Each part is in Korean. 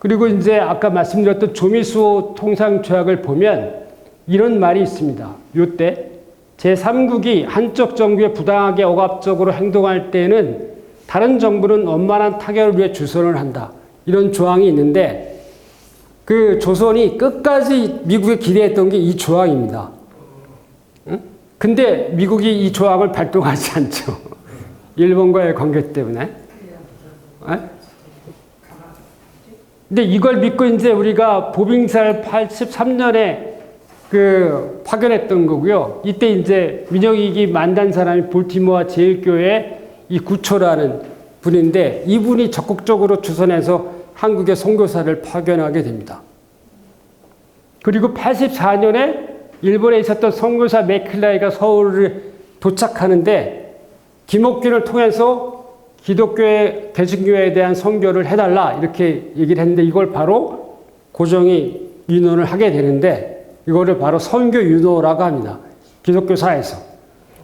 그리고 이제 아까 말씀드렸던 조미수호 통상조약을 보면 이런 말이 있습니다. 요때 제3국이 한쪽 정부에 부당하게 억압적으로 행동할 때에는 다른 정부는 원만한 타결을 위해 주선을 한다. 이런 조항이 있는데 그 조선이 끝까지 미국에 기대했던 게 이 조항입니다. 응? 근데 미국이 이 조항을 발동하지 않죠. 일본과의 관계 때문에. 근데 이걸 믿고 이제 우리가 보빙살 83년에 파견했던 거고요. 이때 이제 민영익이 만난 사람이 볼티모어 제일교회 이 구초라는 분인데 이분이 적극적으로 주선해서 한국에 선교사를 파견하게 됩니다. 그리고 84년에 일본에 있었던 선교사 맥클라이가 서울을 도착하는데 김옥균을 통해서 기독교회, 개신교회에 대한 선교를 해달라 이렇게 얘기를 했는데 이걸 바로 고종이 윤호를 하게 되는데 이거를 바로 선교 윤호라고 합니다. 기독교사에서.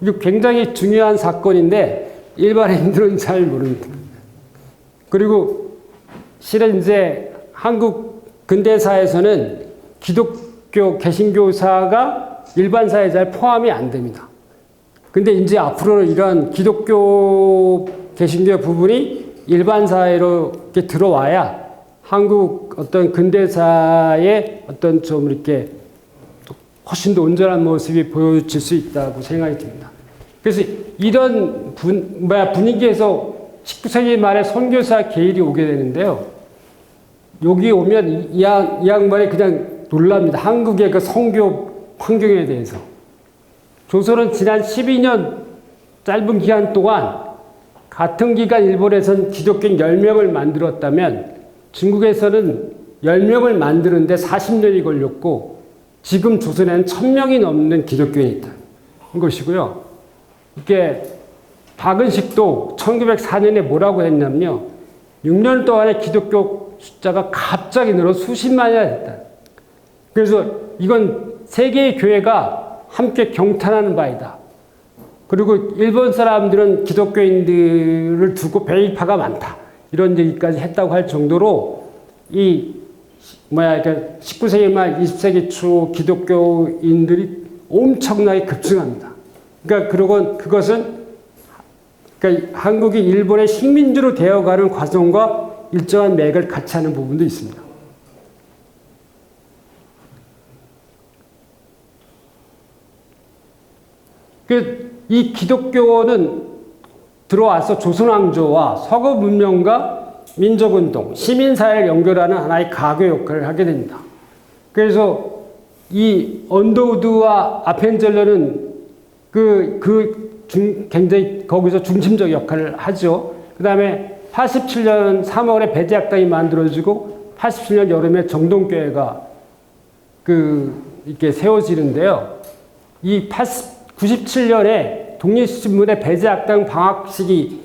이거 굉장히 중요한 사건인데 일반인들은 잘 모릅니다. 그리고 실은 이제 한국 근대사에서는 기독교 개신교사가 일반사에 잘 포함이 안 됩니다. 근데 이제 앞으로는 이런 기독교 개신교 부분이 일반사회로 이렇게 들어와야 한국 어떤 근대사의 어떤 좀 이렇게 훨씬 더 온전한 모습이 보여질 수 있다고 생각이 듭니다. 그래서 이런 분위기에서 19세기 말에 선교사 계일이 오게 되는데요. 여기 오면 이 양반이 그냥 놀랍니다. 한국의 그 선교 환경에 대해서. 조선은 지난 12년 짧은 기간 동안 같은 기간 일본에서는 기독교인 10명을 만들었다면 중국에서는 10명을 만드는데 40년이 걸렸고 지금 조선에는 1000명이 넘는 기독교인이 있다는 것이고요. 이게 박은식도 1904년에 뭐라고 했냐면요. 6년 동안에 기독교 숫자가 갑자기 늘어 수십만이나 됐다. 그래서 이건 세계의 교회가 함께 경탄하는 바이다. 그리고 일본 사람들은 기독교인들을 두고 배이파가 많다. 이런 얘기까지 했다고 할 정도로 19세기 말 20세기 초 기독교인들이 엄청나게 급증합니다. 그러니까 그것은 한국이 일본의 식민지로 되어가는 과정과 일정한 맥을 같이 하는 부분도 있습니다. 이 기독교는 들어와서 조선왕조와 서구 문명과 민족운동, 시민사회를 연결하는 하나의 가교 역할을 하게 됩니다. 그래서 이 언더우드와 아펜젤러는 굉장히 거기서 중심적 역할을 하죠. 그 다음에 87년 3월에 배제학당이 만들어지고 87년 여름에 정동교회가 이렇게 세워지는데요. 97년에 독립신문의 배제학당 방학식이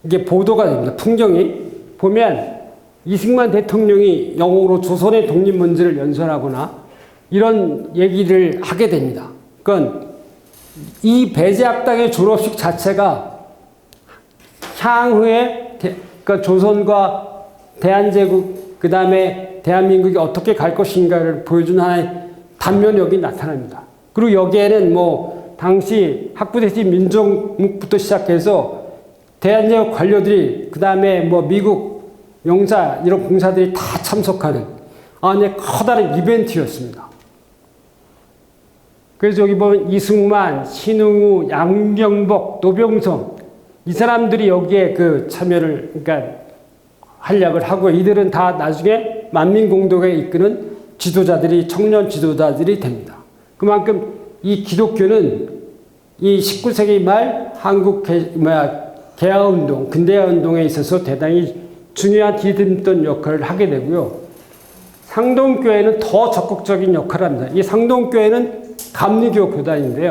이게 보도가 됩니다. 풍경이. 보면 이승만 대통령이 영어로 조선의 독립 문제를 연설하거나 이런 얘기를 하게 됩니다. 그러니까 이 배제학당의 졸업식 자체가 향후에 그러니까 조선과 대한제국 그 다음에 대한민국이 어떻게 갈 것인가를 보여주는 하나의 단면역이 나타납니다. 그리고 여기에는 당시 학부대시 민정묵부터 시작해서 대한제국 관료들이 그 다음에 미국 용사 이런 공사들이 다 참석하는 커다란 이벤트였습니다. 그래서 여기 보면 이승만, 신웅우, 양경복, 노병성 이 사람들이 여기에 참여를 활약을 하고 이들은 다 나중에 만민공동에 이끄는 지도자들이 청년 지도자들이 됩니다. 그만큼 이 기독교는 이 19세기 말 한국 개화운동, 근대화운동에 있어서 대단히 중요한 디딤돌 역할을 하게 되고요. 상동교회는 더 적극적인 역할을 합니다. 이 상동교회는 감리교 교단인데요.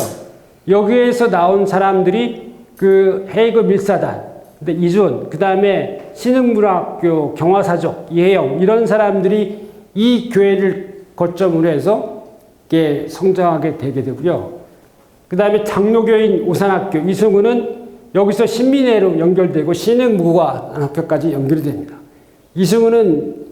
여기에서 나온 사람들이 헤이그 밀사단, 이준, 그 다음에 신흥문학교, 경화사족, 이혜영 이런 사람들이 이 교회를 거점으로 해서 성장하게 되게 되고요. 그 다음에 장로교인 오산학교, 이승우는 여기서 신민회로 연결되고 신흥무과학교까지 연결이 됩니다. 이승우는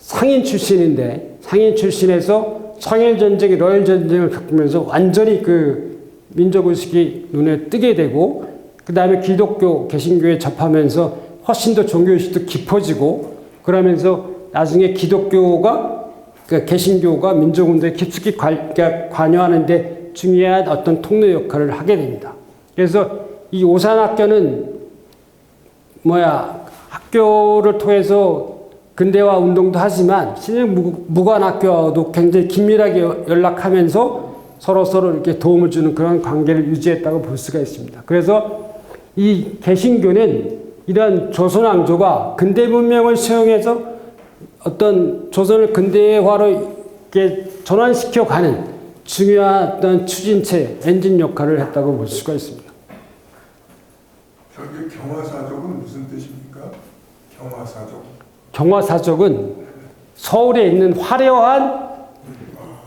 상인 출신인데 상인 출신에서 청일전쟁, 러일전쟁을 겪으면서 완전히 그 민족의식이 눈에 뜨게 되고 그 다음에 기독교, 개신교에 접하면서 훨씬 더 종교의식도 깊어지고 그러면서 나중에 기독교가 그 개신교가 민족운동에 깊숙이 관여하는 데 중요한 어떤 통로 역할을 하게 됩니다. 그래서 이 오산학교는 학교를 통해서 근대화 운동도 하지만 신일무관학교와도 굉장히 긴밀하게 연락하면서 서로 이렇게 도움을 주는 그런 관계를 유지했다고 볼 수가 있습니다. 그래서 이 개신교는 이런 조선왕조가 근대 문명을 수용해서 어떤 조선을 근대화로 이렇게 전환시켜가는 중요한 어떤 추진체, 엔진 역할을 했다고 볼 수가 있습니다. 저기 경화사족은 무슨 뜻입니까? 경화사족. 경화사족은 서울에 있는 화려한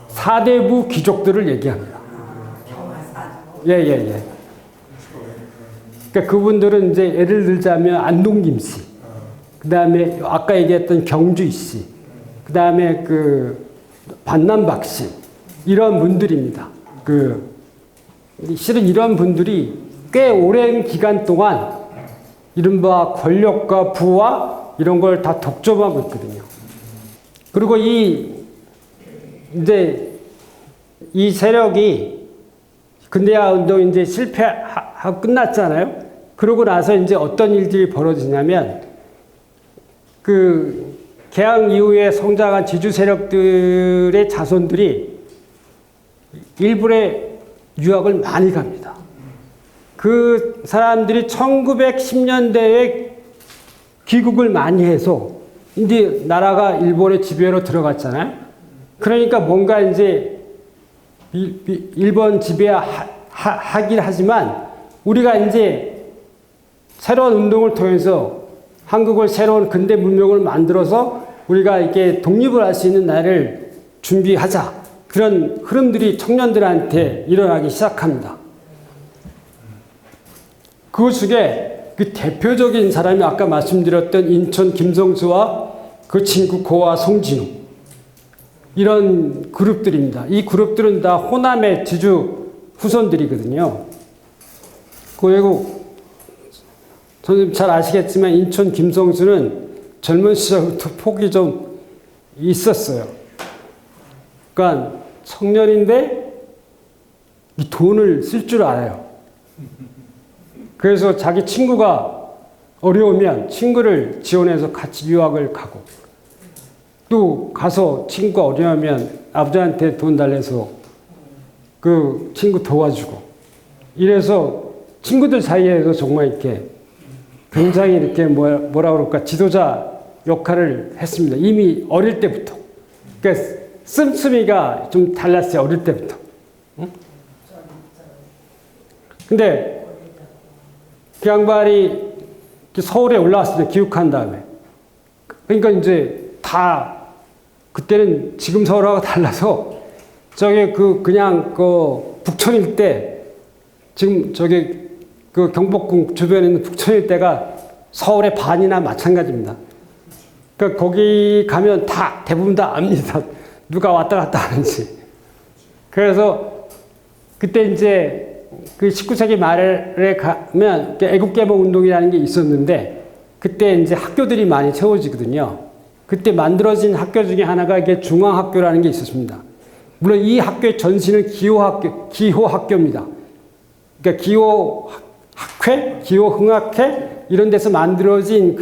사대부 귀족들을 얘기합니다. 예. 그러니까 그분들은 이제 예를 들자면 안동김 씨, 그 다음에 아까 얘기했던 경주이 씨, 그 다음에 그 반남박 씨, 이런 분들입니다. 실은 이런 분들이 꽤 오랜 기간 동안 이른바 권력과 부와 이런 걸 다 독점하고 있거든요. 그리고 이 세력이 근대화 운동이 이제 실패하고 끝났잖아요. 그러고 나서 이제 어떤 일들이 벌어지냐면 그 개항 이후에 성장한 지주 세력들의 자손들이 일본에 유학을 많이 갑니다. 그 사람들이 1910년대에 귀국을 많이 해서 이제 나라가 일본의 지배로 들어갔잖아요. 그러니까 뭔가 이제 일본 지배하긴 하지만 우리가 이제 새로운 운동을 통해서 한국을 새로운 근대 문명을 만들어서 우리가 이렇게 독립을 할 수 있는 날을 준비하자. 그런 흐름들이 청년들한테 일어나기 시작합니다. 그 중에 그 대표적인 사람이 아까 말씀드렸던 인천 김성수와 그 친구 고아 송진우. 이런 그룹들입니다. 이 그룹들은 다 호남의 지주 후손들이거든요. 그리고 선생님 잘 아시겠지만 인천 김성수는 젊은 시절부터 폭이 좀 있었어요. 그러니까 청년인데 이 돈을 쓸 줄 알아요. 그래서 자기 친구가 어려우면 친구를 지원해서 같이 유학을 가고 또 가서 친구가 어려우면 아버지한테 돈 달래서 그 친구 도와주고 이래서 친구들 사이에서 정말 이렇게 굉장히 이렇게 뭐라 그럴까 지도자 역할을 했습니다. 이미 어릴 때부터. 그러니까 씀씀이가 좀 달랐어요. 어릴 때부터. 응? 근데 그 양반이 서울에 올라왔을 때 귀국한 다음에 그러니까 이제 다 그때는 지금 서울하고 달라서 저게 그냥 북촌 일대 지금 저기 그 경복궁 주변에 있는 북촌 일대가 서울의 반이나 마찬가지입니다. 그러니까 거기 가면 다 대부분 다 압니다. 누가 왔다 갔다 하는지. 그래서 그때 이제 그 19세기 말에 가면 애국개방 운동이라는 게 있었는데 그때 이제 학교들이 많이 세워지거든요. 그때 만들어진 학교 중에 하나가 이게 중앙학교라는 게 있었습니다. 물론 이 학교의 전신은 기호학교입니다. 그러니까 기호학회, 기호흥학회 이런 데서 만들어진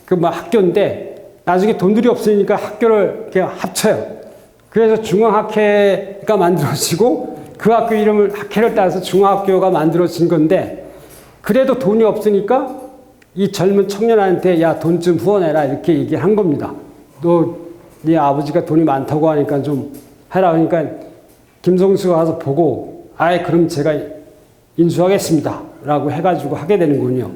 학교인데 나중에 돈들이 없으니까 학교를 이렇게 합쳐요. 그래서 중앙학회가 만들어지고 그 학교 이름을 학회를 따서 중앙학교가 만들어진 건데 그래도 돈이 없으니까 이 젊은 청년한테 야, 돈 좀 후원해라 이렇게 얘기를 한 겁니다. 네 아버지가 돈이 많다고 하니까 좀 해라. 그러니까 김성수가 가서 보고 그럼 제가 인수하겠습니다 라고 해가지고 하게 되는군요.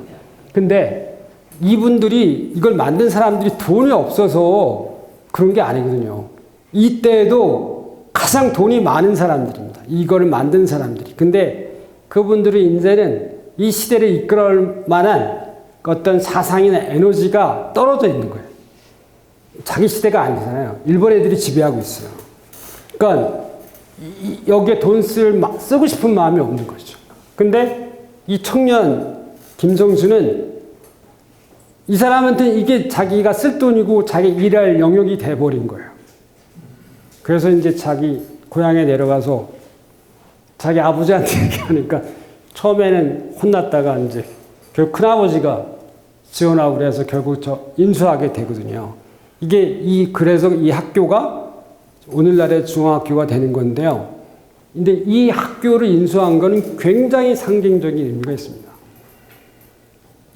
근데 이분들이 이걸 만든 사람들이 돈이 없어서 그런 게 아니거든요. 이때도 가장 돈이 많은 사람들입니다. 이거를 만든 사람들이. 근데 그분들은 이제는 이 시대를 이끌어올 만한 어떤 사상이나 에너지가 떨어져 있는 거예요. 자기 시대가 아니잖아요. 일본 애들이 지배하고 있어요. 그러니까 여기에 돈 쓰고 싶은 마음이 없는 거죠. 근데 이 청년 김성수는 이 사람한테 이게 자기가 쓸 돈이고 자기 일할 영역이 돼버린 거예요. 그래서 이제 자기 고향에 내려가서 자기 아버지한테 얘기하니까 처음에는 혼났다가 이제 결국 큰아버지가 지원하고 그래서 결국 인수하게 되거든요. 그래서 이 학교가 오늘날의 중앙학교가 되는 건데요. 근데 이 학교를 인수한 거는 굉장히 상징적인 의미가 있습니다.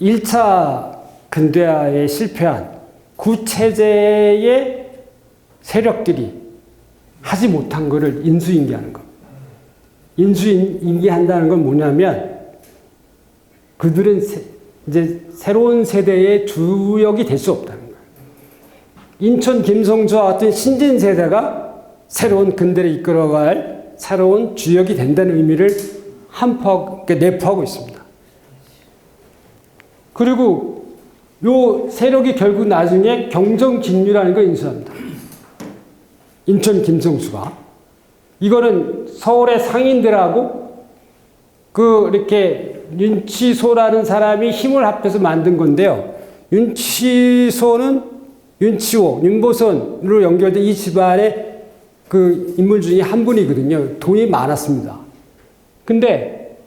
1차 근대화에 실패한 구체제의 세력들이 하지 못한 거를 인수인계하는 것. 인수인계한다는 건 뭐냐면 그들은 이제 새로운 세대의 주역이 될 수 없다는 거예요. 인천 김성주와 같은 신진 세대가 새로운 근대를 이끌어갈 새로운 주역이 된다는 의미를 내포하고 있습니다. 그리고 요 세력이 결국 나중에 경정진류라는 걸 인수합니다. 인천 김성수가. 이거는 서울의 상인들하고 이렇게 윤치소라는 사람이 힘을 합해서 만든 건데요. 윤치소는 윤치호, 윤보선으로 연결된 이 집안의 그 인물 중에 한 분이거든요. 돈이 많았습니다. 근데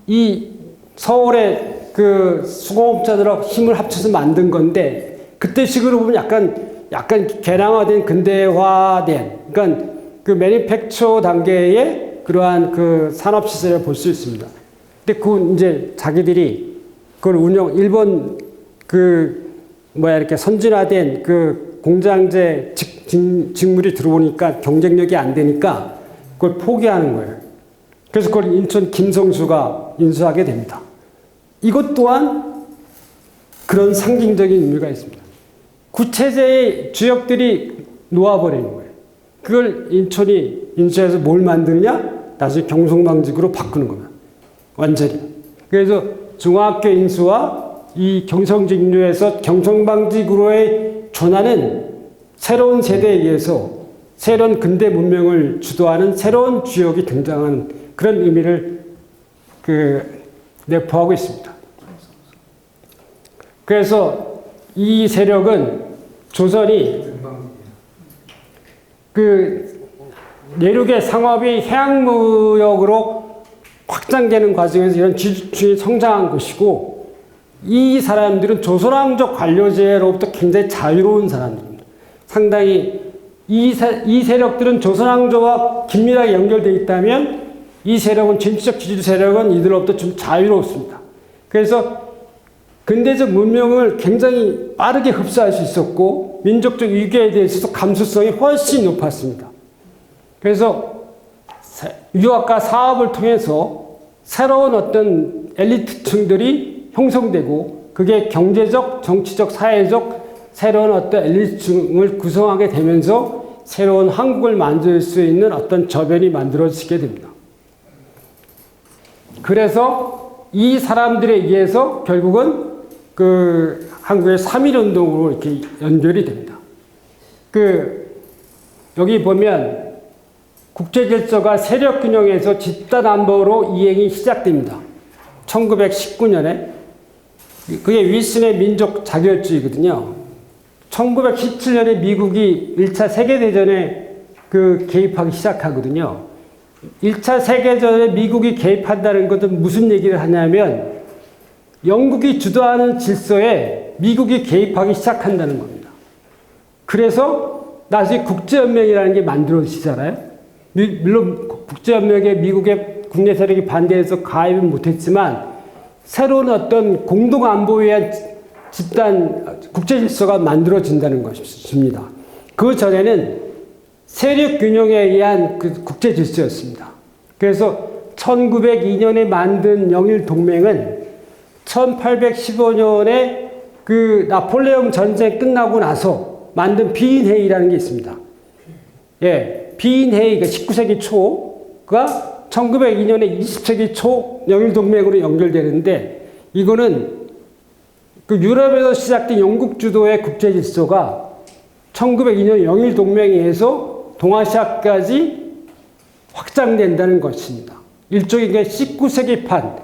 이 서울의 그 수공업자들하고 힘을 합쳐서 만든 건데 그때 식으로 보면 약간 개량화된 근대화된 그러니까 그 매니팩처 단계의 그러한 그 산업 시설을 볼 수 있습니다. 근데 이제 자기들이 그걸 일본 이렇게 선진화된 그 공장제 직물이 들어오니까 경쟁력이 안 되니까 그걸 포기하는 거예요. 그래서 그걸 인천 김성수가 인수하게 됩니다. 이것 또한 그런 상징적인 의미가 있습니다. 구체제의 주역들이 놓아버리는 거예요. 그걸 인천이 인수해서 뭘 만드느냐? 나중에 경성방직으로 바꾸는 겁니다. 완전히. 그래서 중학교 인수와 이 경성직류에서 경성방직으로의 전환은 새로운 세대에 의해서 새로운 근대 문명을 주도하는 새로운 주역이 등장한 그런 의미를 내포하고 있습니다. 그래서 이 세력은 조선이 내륙의 상업이 해양무역으로 확장되는 과정에서 이런 지주층이 성장한 것이고 이 사람들은 조선왕족 관료제로부터 굉장히 자유로운 사람들입니다. 상당히 이 세력들은 조선왕조와 긴밀하게 연결되어 있다면 이 세력은 진취적 지주 세력은 이들로부터 좀 자유롭습니다. 그래서 근대적 문명을 굉장히 빠르게 흡수할 수 있었고 민족적 위기에 대해서도 감수성이 훨씬 높았습니다. 그래서 유학과 사업을 통해서 새로운 어떤 엘리트층들이 형성되고 그게 경제적, 정치적, 사회적 새로운 어떤 엘리트층을 구성하게 되면서 새로운 한국을 만들 수 있는 어떤 저변이 만들어지게 됩니다. 그래서 이 사람들에 의해서 결국은 한국의 3.1운동으로 이렇게 연결이 됩니다. 여기 보면 국제질서가 세력균형에서 집단안보로 이행이 시작됩니다. 1919년에. 그게 윌슨의 민족 자결주의거든요. 1917년에 미국이 1차 세계대전에 개입하기 시작하거든요. 1차 세계대전에 미국이 개입한다는 것은 무슨 얘기를 하냐면 영국이 주도하는 질서에 미국이 개입하기 시작한다는 겁니다. 그래서 나중에 국제연맹이라는 게 만들어지잖아요. 물론 국제연맹에 미국의 국내 세력이 반대해서 가입은 못했지만 새로운 어떤 공동안보에 의한 집단 국제질서가 만들어진다는 것입니다. 그 전에는 세력균형에 의한 국제질서였습니다. 그래서 1902년에 만든 영일동맹은 1815년에 나폴레옹 전쟁 끝나고 나서 만든 비인회의라는 게 있습니다. 예, 비인회의가 19세기 초가 1902년에 20세기 초 영일동맹으로 연결되는데 이거는 유럽에서 시작된 영국 주도의 국제질서가 1902년 영일 동맹에 의해서 동아시아까지 확장된다는 것입니다. 일종의 19세기판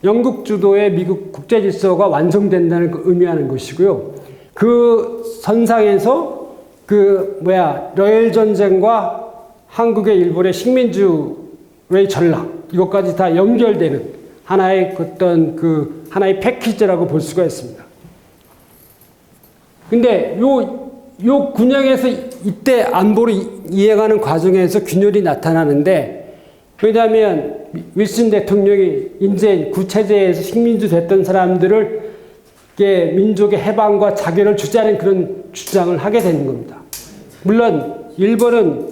영국 주도의 미국 국제 질서가 완성된다는 걸 의미하는 것이고요. 그 선상에서 러일 전쟁과 한국의 일본의 식민주의 전락 이것까지 다 연결되는 하나의 하나의 패키지라고 볼 수가 있습니다. 근데 요 군영에서 이때 안보를 이행하는 과정에서 균열이 나타나는데, 왜냐하면 윌슨 대통령이 이제 구체제에서 식민주 됐던 사람들을 민족의 해방과 자결을 주자는 그런 주장을 하게 되는 겁니다. 물론 일본은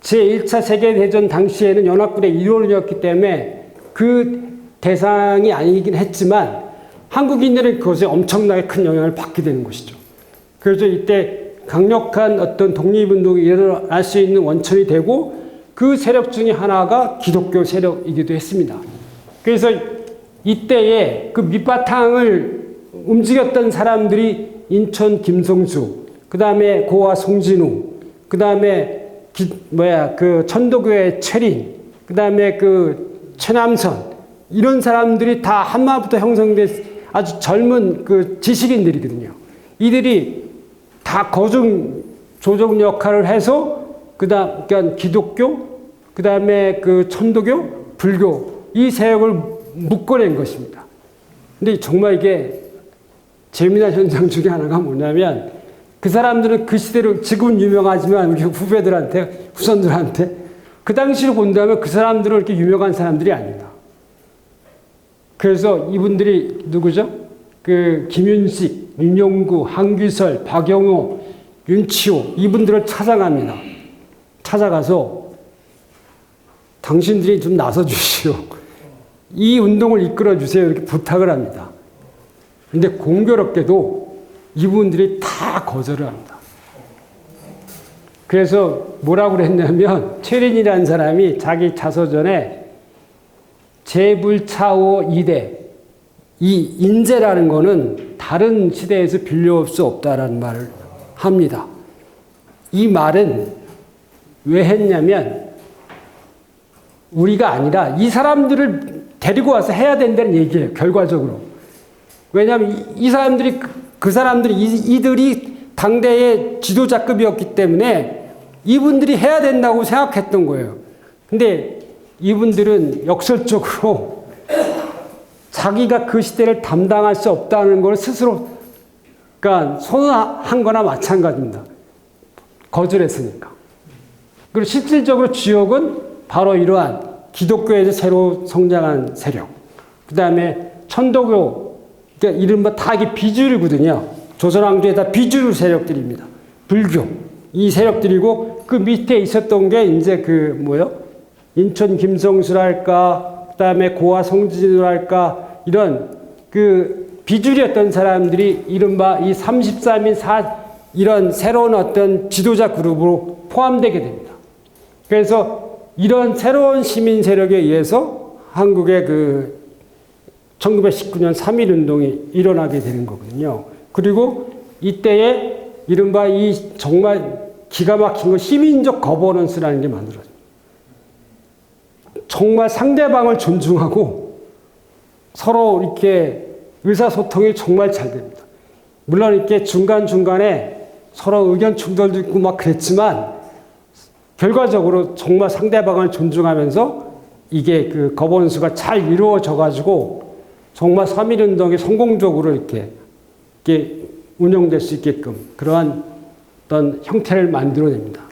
제1차 세계대전 당시에는 연합군의 일원이었기 때문에 그 대상이 아니긴 했지만 한국인들은 그것에 엄청나게 큰 영향을 받게 되는 것이죠. 그래서 이때 강력한 어떤 독립운동이 일어날 수 있는 원천이 되고 그 세력 중에 하나가 기독교 세력이기도 했습니다. 그래서 이때에 그 밑바탕을 움직였던 사람들이 인천 김성수, 그 다음에 고아 송진우, 그 다음에 천도교의 최린, 그 다음에 최남선, 이런 사람들이 다 한마부터 형성된 아주 젊은 지식인들이거든요. 이들이 다 거중 조정 역할을 해서 그러니까 기독교, 그 다음에 천도교, 불교 이 세력을 묶어낸 것입니다. 근데 정말 이게 재미난 현상 중에 하나가 뭐냐면 그 사람들은 그 시대로 지금은 유명하지만 우리 후배들한테 후손들한테 그 당시로 본다면 그 사람들은 이렇게 유명한 사람들이 아닙니다. 그래서 이분들이 누구죠? 김윤식, 윤용구, 한규설, 박영호, 윤치호 이분들을 찾아갑니다. 찾아가서 당신들이 좀 나서주시오. 이 운동을 이끌어주세요. 이렇게 부탁을 합니다. 근데 공교롭게도 이분들이 다 거절을 합니다. 그래서 뭐라고 그랬냐면 최린이라는 사람이 자기 자서전에 재불차오 이대 이 인재라는 거는 다른 시대에서 빌려올 수 없다라는 말을 합니다. 이 말은 왜 했냐면 우리가 아니라 이 사람들을 데리고 와서 해야 된다는 얘기예요. 결과적으로. 왜냐하면 이 사람들이 그 사람들이 이들이 당대의 지도자급이었기 때문에 이분들이 해야 된다고 생각했던 거예요. 근데 이분들은 역설적으로 자기가 그 시대를 담당할 수 없다는 걸 스스로 선언한 거나 마찬가지입니다. 거절했으니까. 그리고 실질적으로 지역은 바로 이러한 기독교에서 새로 성장한 세력, 그 다음에 천도교, 그러니까 이른바 다 이게 비주류거든요. 조선왕조의 다 비주류 세력들입니다. 불교, 이 세력들이고 그 밑에 있었던 게 이제 인천 김성수랄까, 그 다음에 고아 송진우랄까, 이런 비주류였던 사람들이 이른바 이 33인 이런 새로운 어떤 지도자 그룹으로 포함되게 됩니다. 그래서 이런 새로운 시민 세력에 의해서 한국의 1919년 3.1운동이 일어나게 되는 거거든요. 그리고 이때에 이른바 이 정말 기가 막힌 거 시민적 거버넌스라는 게 만들어져요. 정말 상대방을 존중하고 서로 이렇게 의사소통이 정말 잘 됩니다. 물론 이렇게 중간중간에 서로 의견 충돌도 있고 막 그랬지만 결과적으로 정말 상대방을 존중하면서 이게 거버넌스가 잘 이루어져가지고 정말 3.1운동이 성공적으로 이렇게 운영될 수 있게끔 그러한 어떤 형태를 만들어냅니다.